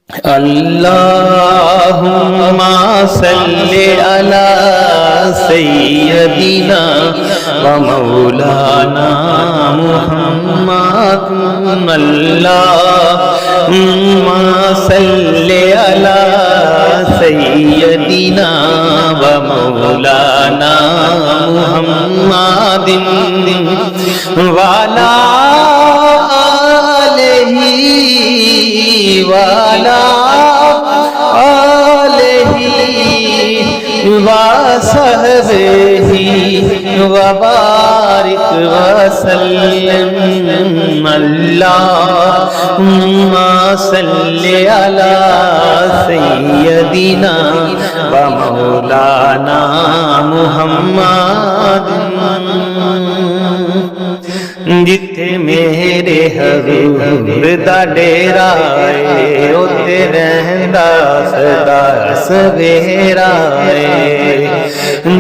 अल्लाहुम्मा सल्लि अला सय्यदिना व मौलाना मुहम्मद। अल्लाहुम्मा सल्लि अला सय्यदिना व मौलाना मुहम्मदिन वाला वाला आलेही वसहबेही वबारिक वसल्लम। अल्लाहुम्मा सल्लि अला सय्यदिना व मौलाना मुहम्मद। जिथे मेरे हजूर दा डेरा है उत्थे रहंदा सदा सवेरा है।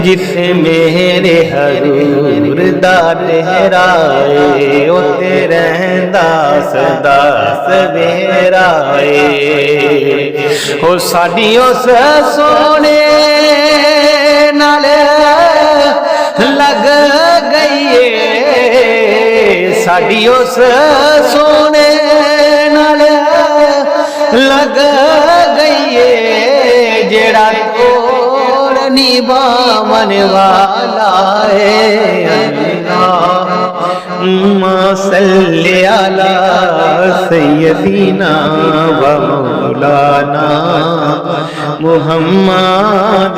जिथे मेरे हजूर दा डेरा है उत्थे रहंदा सदा सवेरा है। ओ साडी उस सोने नाल लग गई है, साडी उस सोने नाल लग गई है, जेड़ा तोड़ निभावन वाला है। अल्लाहुम्मा सल्लि अला सय्यदिना व मौलाना मुहम्मद।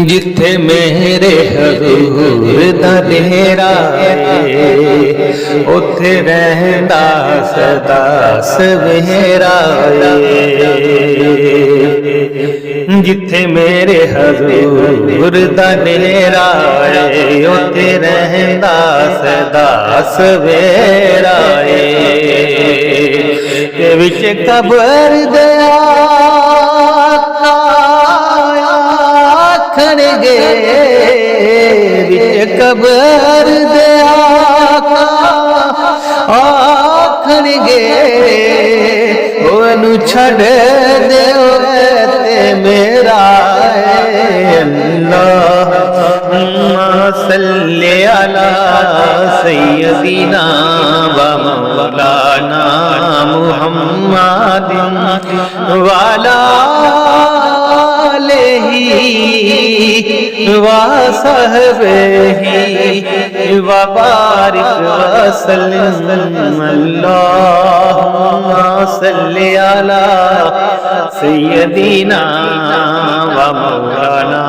जिथे मेरे हजूर दा डेरा है उथे रहंदा सदा सवेरा है। जिथे मेरे हजूर दा डेरा है उथे रहंदा सदा सवेरा है। विच कबर दया गे विच कबर दे आका आखन गे ओनू छड़ दे ते मेरा अल्लाहुम्मा सल्लि अला सय्यदिना व मौलाना मुहम्मदिन वाला वसहबेही वबारिक वसल्लम। अल्लाहुम्मा सल्लि अला सय्यदिना व मौलाना